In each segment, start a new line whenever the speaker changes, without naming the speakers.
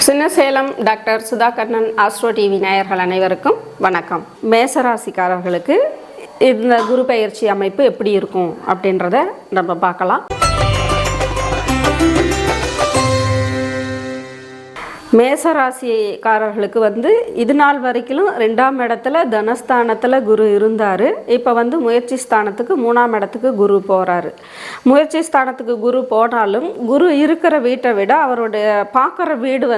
Chinnasalem doctor சுதாகர்ணன் astro TV நேயர்கள் அனைவருக்கும் வணக்கம். மேசராசிக்காரர்களுக்கு இந்த குரு பயிற்சி அமைப்பு எப்படி இருக்கும் அப்படின்றத நம்ம பார்க்கலாம். மேசராசிக்காரர்களுக்கு இது நாள் வரைக்கும் 2ஆம் இடத்துல தனஸ்தானத்தில் குரு இருந்தார். இப்போ முயற்சி ஸ்தானத்துக்கு 3ஆம் இடத்துக்கு குரு போகிறாரு. முயற்சி ஸ்தானத்துக்கு குரு போனாலும் குரு இருக்கிற வீட்டை விட அவருடைய பார்க்குற வீடு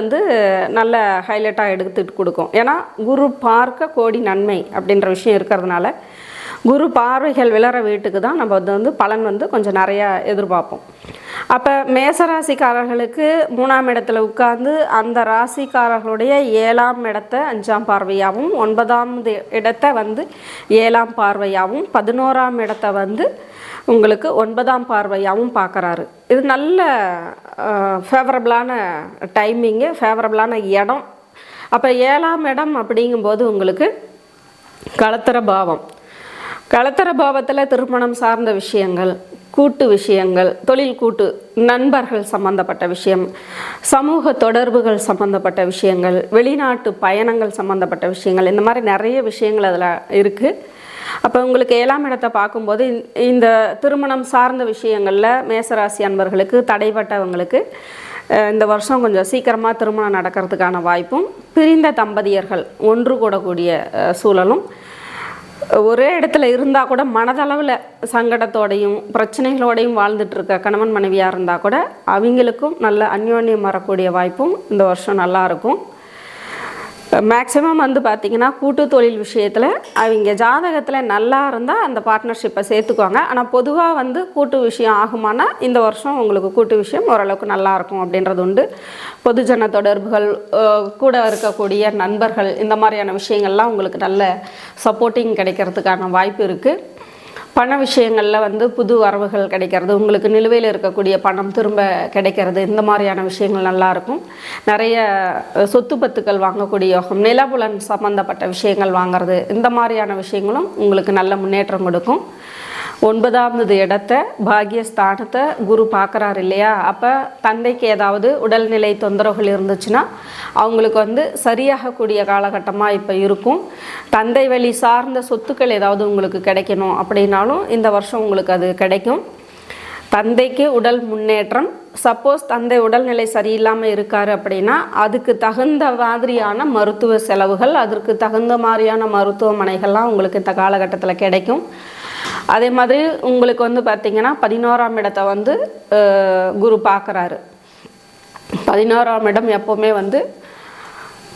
நல்ல ஹைலைட்டாக எடுத்துகிட்டு கொடுக்கும். ஏன்னா குரு பார்க்க கோடி நன்மை அப்படின்ற விஷயம் இருக்கிறதுனால குரு பார்வைகள் விளற வீட்டுக்கு தான் நம்ம பலன் கொஞ்சம் நிறையா எதிர்பார்ப்போம். அப்போ மேசராசிக்காரர்களுக்கு 3ஆம் இடத்துல உட்கார்ந்து அந்த ராசிக்காரர்களுடைய 7ஆம் இடத்தை 5ஆம் பார்வையாகவும் 9ஆம் இடத்தை 7ஆம் பார்வையாகவும் 11ஆம் இடத்தை உங்களுக்கு 9ஆம் பார்வையாகவும் பார்க்குறாரு. இது நல்ல ஃபேவரபிளான டைமிங்கு, ஃபேவரபிளான இடம். அப்போ 7ஆம் இடம் அப்படிங்கும்போது உங்களுக்கு களத்திர பாவம். களத்திர பாவத்தில் திருமணம் சார்ந்த விஷயங்கள், கூட்டு விஷயங்கள், தொழில் கூட்டு, நண்பர்கள் சம்பந்தப்பட்ட விஷயம், சமூக தொடர்புகள் சம்பந்தப்பட்ட விஷயங்கள், வெளிநாட்டு பயணங்கள் சம்பந்தப்பட்ட விஷயங்கள், இந்த மாதிரி நிறைய விஷயங்கள் அதில் இருக்குது. அப்போ உங்களுக்கு 7ஆம் இடத்தை பார்க்கும்போது இந்த திருமணம் சார்ந்த விஷயங்களில் மேசராசி அன்பர்களுக்கு தடைப்பட்டவங்களுக்கு இந்த வருஷம் கொஞ்சம் சீக்கிரமாக திருமணம் நடக்கிறதுக்கான வாய்ப்பும், பிரிந்த தம்பதியர்கள் ஒன்று கூடக்கூடிய சூழலும், ஒரே இடத்துல இருந்தால் கூட மனதளவில் சங்கடத்தோடையும் பிரச்சனைகளோடையும் வாழ்ந்துட்டுருக்க கணவன் மனைவியாக இருந்தால் கூட அவங்களுக்கும் நல்ல அந்யோன்யம் வரக்கூடிய வாய்ப்பும் இந்த வருஷம் நல்லாயிருக்கும். மேக்ஸிமம் பார்த்திங்கன்னா கூட்டு தொழில் விஷயத்தில் அவங்க ஜாதகத்தில் நல்லா இருந்தால் அந்த பார்ட்னர்ஷிப்பை சேர்த்துக்குவாங்க. ஆனால் பொதுவாக கூட்டு விஷயம் ஆகுமானா இந்த வருஷம் உங்களுக்கு கூட்டு விஷயம் ஓரளவுக்கு நல்லாயிருக்கும் அப்படின்றது உண்டு. பொதுஜன தொடர்புகள், கூட இருக்கக்கூடிய நண்பர்கள், இந்த மாதிரியான விஷயங்கள்லாம் உங்களுக்கு நல்ல சப்போர்ட்டிங் கிடைக்கிறதுக்கான வாய்ப்பு இருக்குது. பண விஷயங்களில் புது வரவுகள் கிடைக்கிறது, உங்களுக்கு நிலுவையில் இருக்கக்கூடிய பணம் திரும்ப கிடைக்கிறது, இந்த மாதிரியான விஷயங்கள் நல்லாயிருக்கும். நிறைய சொத்து பத்துக்கள் வாங்கக்கூடிய யோகம், நிலபுலன் சம்மந்தப்பட்ட விஷயங்கள் வாங்கிறது, இந்த மாதிரியான விஷயங்களும் உங்களுக்கு நல்ல முன்னேற்றம் கொடுக்கும். 9ஆவது இடத்தை பாக்யஸ்தானத்தை குரு பார்க்குறாரு இல்லையா? அப்போ தந்தைக்கு ஏதாவது உடல்நிலை தொந்தரவுகள் இருந்துச்சுன்னா அவங்களுக்கு சரியாகக்கூடிய காலகட்டமாக இப்போ இருக்கும். தந்தை வழி சார்ந்த சொத்துக்கள் ஏதாவது உங்களுக்கு கிடைக்கணும் அப்படின்னாலும் இந்த வருஷம் உங்களுக்கு அது கிடைக்கும். தந்தைக்கு உடல் முன்னேற்றம். சப்போஸ் தந்தை உடல்நிலை சரியில்லாமல் இருக்கார் அப்படின்னா அதுக்கு தகுந்த மாதிரியான மருத்துவ செலவுகள், அதற்கு தகுந்த மாதிரியான மருத்துவமனைகள்லாம் உங்களுக்கு இந்த காலகட்டத்தில் கிடைக்கும். அதே மாதிரி உங்களுக்கு பார்த்திங்கன்னா 11ஆம் இடத்தை குரு பார்க்குறாரு. 11ஆம் இடம் எப்போவுமே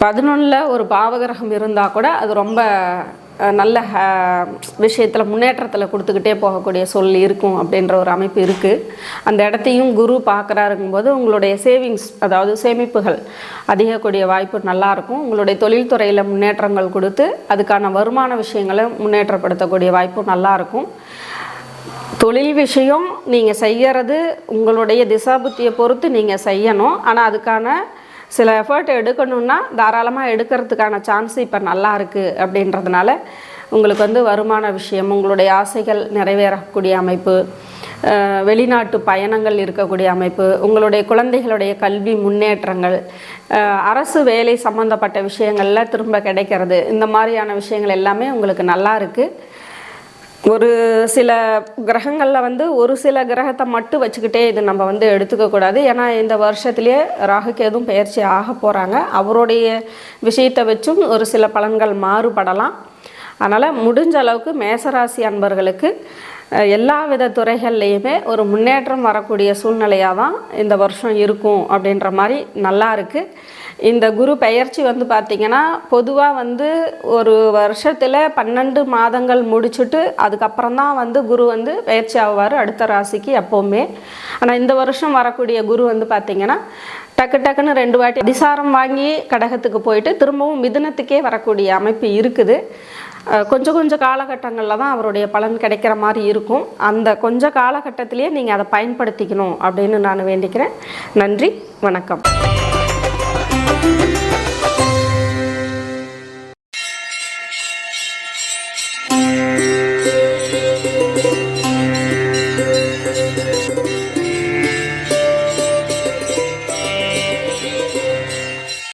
11ல் ஒரு பாவகிரகம் இருந்தால் கூட அது ரொம்ப நல்ல விஷயத்தில் முன்னேற்றத்தில் கொடுத்துக்கிட்டே போகக்கூடிய சொல் இருக்கும் அப்படின்ற ஒரு அமைப்பு இருக்குது. அந்த இடத்தையும் குரு பார்க்குறாருங்கும்போது உங்களுடைய சேவிங்ஸ், அதாவது சேமிப்புகள் அதிகக்கூடிய வாய்ப்பு நல்லாயிருக்கும். உங்களுடைய தொழில்துறையில் முன்னேற்றங்கள் கொடுத்து அதுக்கான வருமான விஷயங்களை முன்னேற்றப்படுத்தக்கூடிய வாய்ப்பு நல்லாயிருக்கும். தொழில் விஷயம் நீங்கள் செய்கிறது உங்களுடைய திசாபுத்தியை பொறுத்து நீங்கள் செய்யணும். ஆனால் அதுக்கான சில எஃபர்ட் எடுக்கணுன்னா தாராளமாக எடுக்கிறதுக்கான சான்ஸ் இப்போ நல்லா இருக்குது. அப்படின்றதுனால உங்களுக்கு வருமான விஷயம், உங்களுடைய ஆசைகள் நிறைவேறக்கூடிய அமைப்பு, வெளிநாட்டு பயணங்கள் இருக்கக்கூடிய அமைப்பு, உங்களுடைய குழந்தைகளுடைய கல்வி முன்னேற்றங்கள், அரசு வேலை சம்மந்தப்பட்ட விஷயங்களில் திரும்ப கிடைக்கிறது, இந்த மாதிரியான விஷயங்கள் எல்லாமே உங்களுக்கு நல்லா இருக்குது. ஒரு சில கிரகங்களில் ஒரு சில கிரகத்தை மட்டும் வச்சுக்கிட்டே இது நம்ம எடுத்துக்கக்கூடாது. ஏன்னா இந்த வருஷத்துலேயே ராகுகேதும் பெயர்ச்சி ஆக போகிறாங்க. அவருடைய விஷயத்தை வச்சும் ஒரு சில பலன்கள் மாறுபடலாம். அதனால் முடிஞ்ச அளவுக்கு மேசராசி அன்பர்களுக்கு எல்லா வித துறைகள்லேயுமே ஒரு முன்னேற்றம் வரக்கூடிய சூழ்நிலையாக தான் இந்த வருஷம் இருக்கும் அப்படின்ற மாதிரி நல்லா இருக்குது. இந்த குரு பெயர்ச்சி பார்த்திங்கன்னா பொதுவாக ஒரு வருஷத்தில் 12 மாதங்கள் முடிச்சுட்டு அதுக்கப்புறம் தான் குரு பெயர்ச்சி ஆவார் அடுத்த ராசிக்கு எப்போவுமே. ஆனால் இந்த வருஷம் வரக்கூடிய குரு பார்த்திங்கன்னா டக்குன்னு 2 வாட்டி அதிசாரம் வாங்கி கடகத்துக்கு போயிட்டு திரும்பவும் மிதுனத்துக்கே வரக்கூடிய அமைப்பு இருக்குது. கொஞ்சம் காலகட்டங்களில் தான் அவருடைய பலன் கிடைக்கிற மாதிரி இருக்கும். அந்த கொஞ்சம் காலகட்டத்திலேயே நீங்கள் அதை பயன்படுத்திக்கணும் அப்படின்னு நான் வேண்டிக்கிறேன். நன்றி, வணக்கம்.